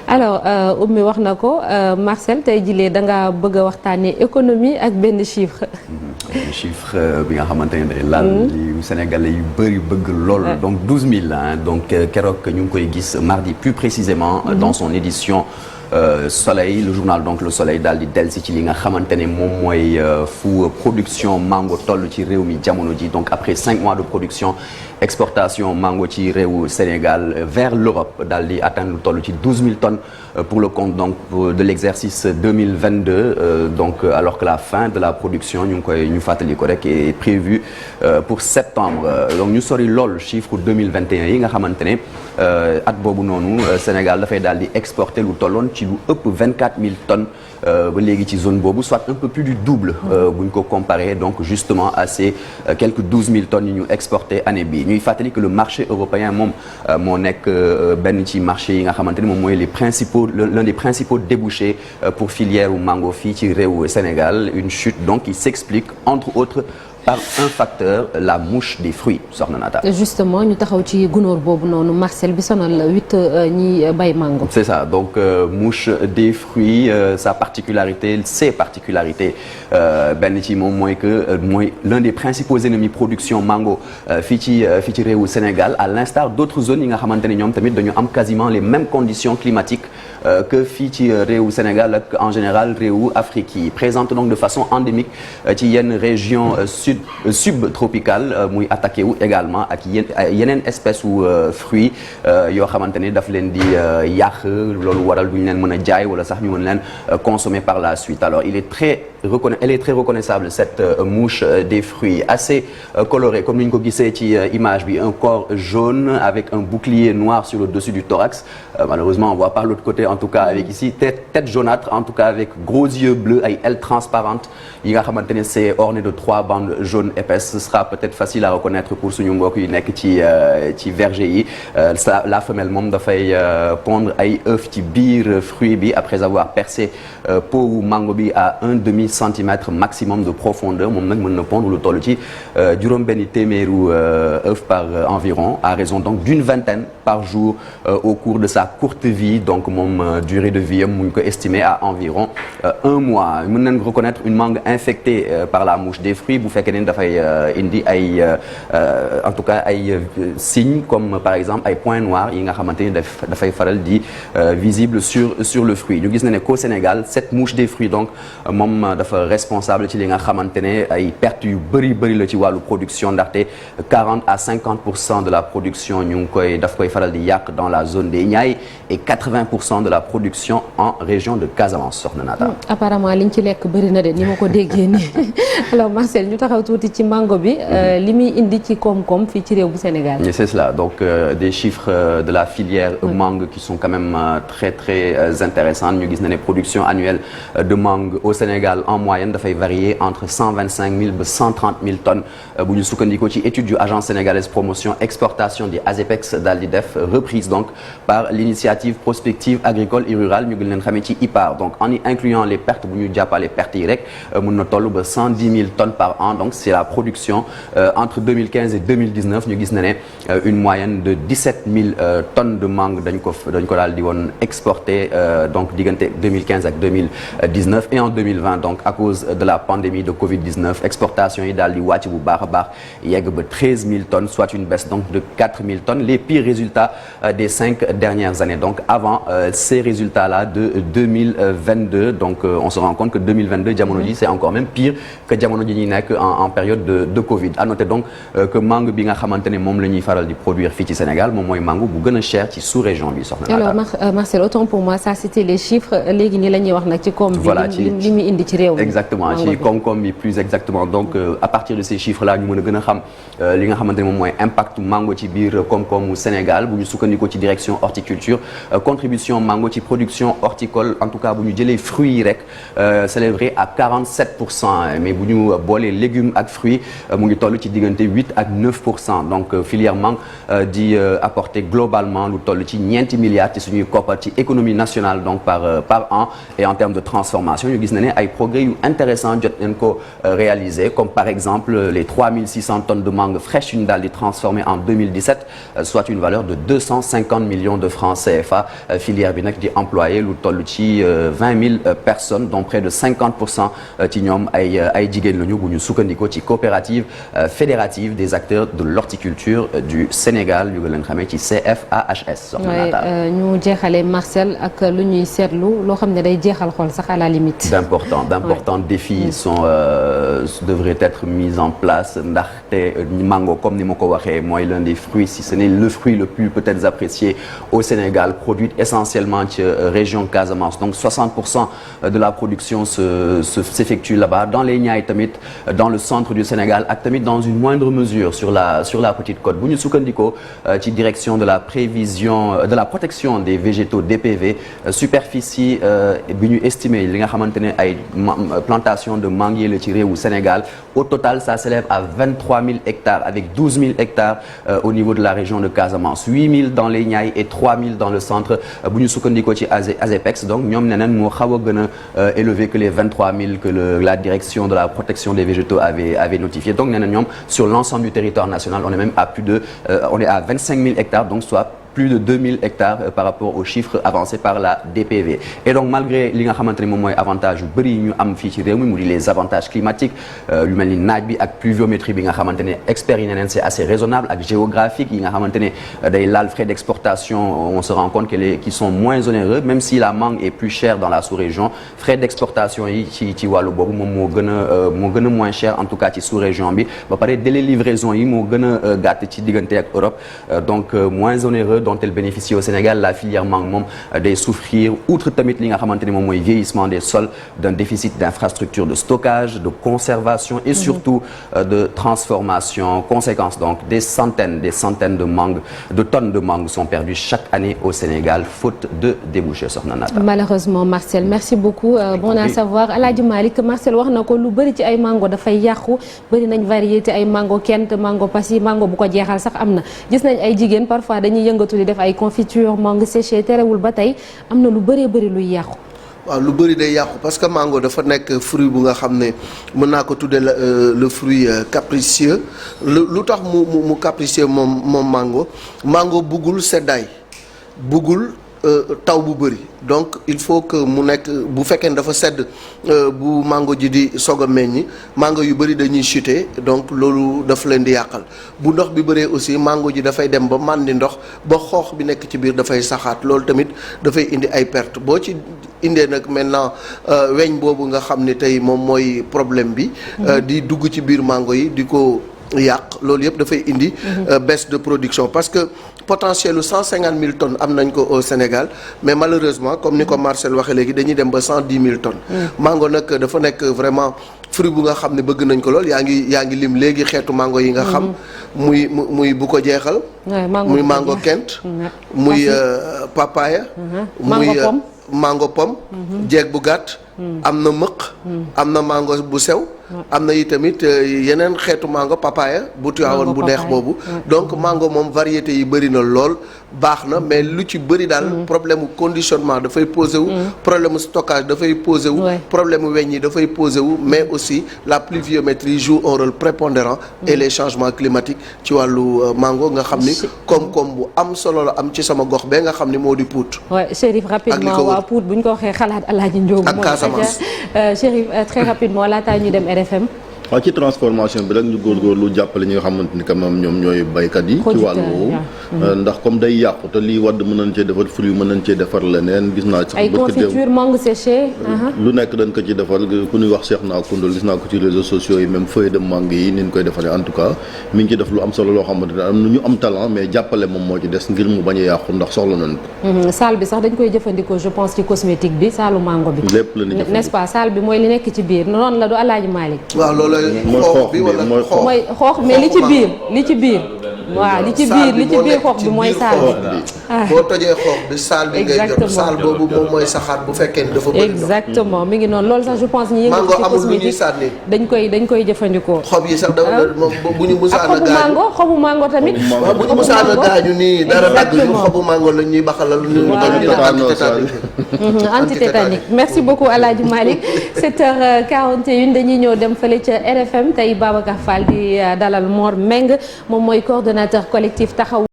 alors Oumy wax na ko Marcel tey jii da nga bëgg a waxtaanee économie ak benn chiffre. chiffre bi nga xamante ne day laal yu Sénégalais yu bëri bëgg lool. donc 12 000 donc keroog ñu ngi koy gis mardi plus précisément. dans son édition. Soleil le journal donc le Soleil daal di dellusi ci li nga xamante ne moom mooy fu production mango toll ci réew mi jamono ji donc après 5 mois de production exportation mango ci réewu Sénégal vers l'Europe daal di atteindre lu toll ci 12 000 tonnes pour le compte donc de l'exercice 2022 donc alors que la fin de la production ñu fàttali ko rek est prévue pour septembre donc ñu sori lool chiffre 2021 yi nga xamante ne at boobu noonu Sénégal dafay daal di exporter lu tolloon ci lu ëpp 24 000 tonnes ba léegi ci zone boobu soit un peu plus du double bu ñu ko comparé donc justement à ces quelques 12 000 tonnes yi ñu exporté année bi ñuy fàttali que le marché européen moom moo nekk benn ci marché yi nga xamante ni moom mooy l'un des principaux débouchés pour filière u mango fii ci réew Sénégal une chute donc qui s'explique entre autres par un facteur la mouche des fruits soxna Nata. justement ñu taxaw ci gunóor boobu noonu Marcel bi sonal ñi bay mango. c'est ça donc mouche des fruits ses particularités benn ci moom mooy que mooy l'un des principaux ennemis production mango fii ci réewu Sénégal à l'instar d'autres zones yi nga xamante ne ñoom tamit dañu am quasiment les mêmes conditions climatiques que fii ci réewu Sénégal ak en général réewu Afrique yi présente donc de façon endémique ci yenn région subtropicale muy attaqué wu également ak yeneen espèce u fruits yoo xamante ne daf leen di yàq loolu waral du ñu leen mën a jaay wala sax ñu mën leen consommer par la suite alors elle est très reconnaissable cette mouche des fruits assez colorée comme ni ñu ko gisee ci image bi un corps jaune avec un bouclier noir sur le dessus du thorax malheureusement on voit pas l'autre côté en tout cas avec ici tête jaunâtre en tout cas avec gros yeux bleus ay ailes transparentes yi nga xamante ne c'est orné de 3 bandes jaune épaisse ce sera peut-être facile à reconnaître pour suñu mbokk yi nekk ci verger yi la femelle moom dafay pondre ay œufs ci biir fruit bi après avoir percé peau mango bi à 1/2 centimètre maximum de profondeur moom nag mën na pondre lu toll ci juróom-benni téeméeru œufs par environ à raison donc d'une vingtaine par jour au cours de sa courte vie donc moom durée de vie am mu ngi ko estimé à environ 1 mois mën nañ reconnaître une mangue infectée par la mouche des fruits bu fekkee ne dafay indi ay en tout cas ay signes comme par exemple ay points noirs yi nga xamante ni dafay faral di visible sur le fruit ñu gis na ne qu'au Sénégal cette mouche des fruits donc moom dafa responsable ci li nga xamante ne ay pertes yu bëri la ci wàllu production ndaxte 40 à 50% de la production daf koy faral di yàq dans la zone des Niayes et 80% de la production en région de Casamance soxna Nata. apparemment liñ ci lekk bëri na de ni ma ko déggee nii alors Marcel ñu taxaw tuuti ci mango bi li muy indi ci koom-koom fii ci réew bu Sénégal. c'est cela donc des chiffres de la filière mangue qui sont quand même très intéressants ñu gis na ne production annuelle de mangue au Sénégal en moyenne dafay varier entre 125 000 ba 130 000 tonnes bu ñu sukkandikoo ci étude yu agence sénégalaise promotion exportation di ASEPEX daal di def reprise donc par l'initiative prospective agricole et rurale ñu gën leen xamee ci IPAR donc en y incluant les pertes bu ñu jàppale pertes yi rek mën na toll ba 110 000 tonnes par an donc c'est la production entre 2015 et 2019 ñu gis na ne une moyenne de 17 000 tonnes de mangue dañ ko daal di woon exporté donc diggante 2015 ak 2019 et en 2020 donc à cause de la pandémie de Covid-19 exportation yi daal di wàcc bu baax a baax yegg ba 13 000 tonnes soit une baisse donc de 4 000 tonnes les pires résultats des 5 dernières années donc avant ces résultats-là de 2022 donc on se rend compte que 2022 jamono ji c'est encore même pire que jamono ji ñuy nekk en période de Covid à noter donc que mangue bi nga xamante ne moom la ñuy faral di produire fii ci Sénégal moom mooy mangue bu gën a cher ci sous-région bi soxna alors Marcel autant pour moi ça c'était les chiffres léegi nii la ñuy wax nag ci koom bi voilà li muy indi ci réew mi exactement ci koom-koom bi plus exactement donc à partir de ces chiffres là ñu mën a gën a xam li nga xamante ne moom mooy impact mango ci biir koom-koomu Sénégal bu ñu sukkandikoo ci direction horticulture contribution mango ci production horticole en tout cas bu ñu jëlee fruits yi rek s'élèverait à 47% mais bu ñu boolee légumes ak fruits mu ngi toll ci diggante 8 ak 9% donc filière mangue di apporter globalement lu toll ci ñeenti milliards ci suñuy koppar ci économie nationale donc par an et en termes de transformation ñu gis na ne ay progrès yu intéressant jot nañ ko réaliser comme par exemple les 3600 tonnes de mangue fraîche yu ñu daal di transformer en 2017 soit une valeur de 250 millions de francs CFA filière bi nag di employé lu toll ci 20 000 personnes dont près de 50% ci ñoom ay jigéen lañu bu ñu sukkandikoo ci coopérative fédérative des acteurs de l'horticulture du Sénégal ñu ngi leen xamee ci CFAHS. ñu jeexalee Marcel ak lu ñuy seetlu loo xam ne day jeexal xol sax à la limite. d'importants défis devraient être mis en place ndaxte mango comme ni ma ko waxee mooy l'un des fruits si ce n'est le fruit le plus peut-être apprécié au Sénégal produit essentiellement ci région Casamance donc 60% de la production s'effectue là-bas dans les Niayes tamit dans le centre du Sénégal ak tamit dans une moindre mesure sur la petite côte bu ñu sukkandikoo ci direction de la protection des végétaux DPV superficie bi ñu estimé li nga xamante ne ay plantation de manguier la ci réewu Sénégal au total ça s'élève à 23 000 hectares avec 12 000 hectares au niveau de la région de Casamance 8 000 dans les Niayes et 3 000 dans le centre bu ñu sukkandikoo ci ASEPEX donc ñoom neneen moo xaw a gën a élevé que les 23 000 que la direction de la protection des végétaux avait notifié donc neneen ñoom sur l'ensemble du territoire national on est même à on est à 25 000 hectares donc soit plus de 2000 hectares par rapport aux chiffres avancés par la DPV et donc malgré li nga xamante ne moom mooy avantage yu bëri ñu am fii ci réew mi mu di les avantages climatiques yu mel ni naaj bi ak pluviométrie bi nga xamante ne experts yi neneen c'est assez raisonnable ak géographique yi nga xamante ne day laal frais d'exportation on se rend compte qui sont moins onéreux même si la mangue est plus chère dans la sous-région frais d'exportation yi ci wàllu boobu moom moo gën a moins cher en tout cas ci sous-région bi ba pare délai livraison yi moo gën a gàtt ci diggante ak Europe donc moins onéreux dont elle bénéficie au Sénégal la filière mangue moom day souffrir outre tamit li nga xamante ne moom mooy vieillissement des sols d'un déficit d'infrastructures de stockage de conservation et surtout de transformation conséquence donc des centaines de tonnes de mangue sont perdues chaque année au Sénégal faute de débouchés soxna Nata. Malheureusement Marcel merci beaucoup bon à savoir Alaaji Malick Marcel wax na ko lu bëri ci ay mango dafay yàqu bëri nañ variété ay mango kent mango passi mango bu ko jeexal sax am na gis nañ ay jigéen parfois dañuy yëngatu di def ay confiture mangue séché terewul ba tey am na lu bëree bëri luy yàqu. waaw lu bëri day yàqu parce que mango dafa nekk fruit bu nga xam ne mën naa ko tuddee le fruit capricieux lu tax mu capricieux moom mango buggul seddaay buggul taw bu bëri donc il faut que mu nekk bu fekkee ne dafa sedd bu mango ji di soog a meññi mango yu bëri dañuy chuter donc loolu daf leen di yàqal bu ndox bi bëree aussi mango ji dafay dem ba màndi ndox ba xoox bi nekk ci biir dafay saxaat loolu tamit dafay indi ay perte boo ci indee nag maintenant weñ boobu nga xam ne tey moom mooy problème bi di dugg ci biir mango yi di ko yàq loolu yëpp dafay indi baisse de production parce que potentiel lu 150 000 tonnes am nañ ko au Sénégal mais malheureusement comme ni ko Marcel waxee léegi dañuy dem ba 110 000 tonnes mango nag dafa nekk vraiment fruit bu nga xam ne bëgg nañ ko lool yaa ngi lim léegi xeetu mango yi nga xam muy bu ko jeexal muy mango kent muy papaya muy mango pomme jeeg bu gàtt am na mëq am na mango bu sew am na yi tamit yeneen xeetu mango papaya bu tuyaawoon bu neex boobu donc mango moom variété yi bëri na lool baax na mais lu ci bëri daal problème mu conditionnement dafay posé wu problème mu stockage dafay posé wu problème mu weñ yi dafay posé wu mais aussi la pluviométrie joue un rôle prépondérant et les changements climatiques ci wàllu mango nga xam ni koom-koom bu am solo la am ci sama gox bee nga xam ni moo di Pout. waaw Chérif rapidement waa Pout bu ñu ko waxee xalaat Alaaji Njóogu ak Casamance Chérif très rapidement laataa ñu dem RFM. waaw ci transformation bi rek ñu góorgóorlu jàppale ñi nga xamante ni quand même ñoom ñooy baykat yi ci wàllu woowu ndax comme day yàqu te lii wadd mën nañ cee defar fruit mën nañ cee defar leneen gis naa sax ay confiture mangue séché lu nekk dañ ko ci defar ku ñuy wax Cheikh naa Koundol gis naa ko ci réseaux sociaux yi même feuille de mangue yi ni ñu koy defaree en tout cas mi ngi ci def lu am solo loo xamante ne am na ñu am talent mais jàppale moom moo ci des ngir mu bañ a yàqu ndax soxla nañ ko salle bi sax dañ koy jëfandikoo je pense ci cosmétique bi saalu mango bi lépp la ñu n'est-ce pas salle bi mooy li nekk ci biir noonu la du Alaaji Malick waaw loolu mooy xoox mais li ci biir waaw li ci biir xoox bi mooy saal bi boo tojee xoox bi saal bi ngay jot saal boobu moom mooy saxaat bu fekkee ni dafa bëri exactement mi ngi noonu loolu sax je pense ñi yëngu ci cosmétique dañ koy jëfandikoo xob yi sax bu ñu musaana gaañu xobu mango tamit bu ñu musaana gaañu nii dara dagg ñu xobu mango la ñuy baxalal ñu antitétanique merci beaucoup Alaaji Malick 7h41 dañuy ñëw dem fële ca RFM tey Babacar Fall di dalal Mor Meng moom mooy coordonnateur collectif taxaw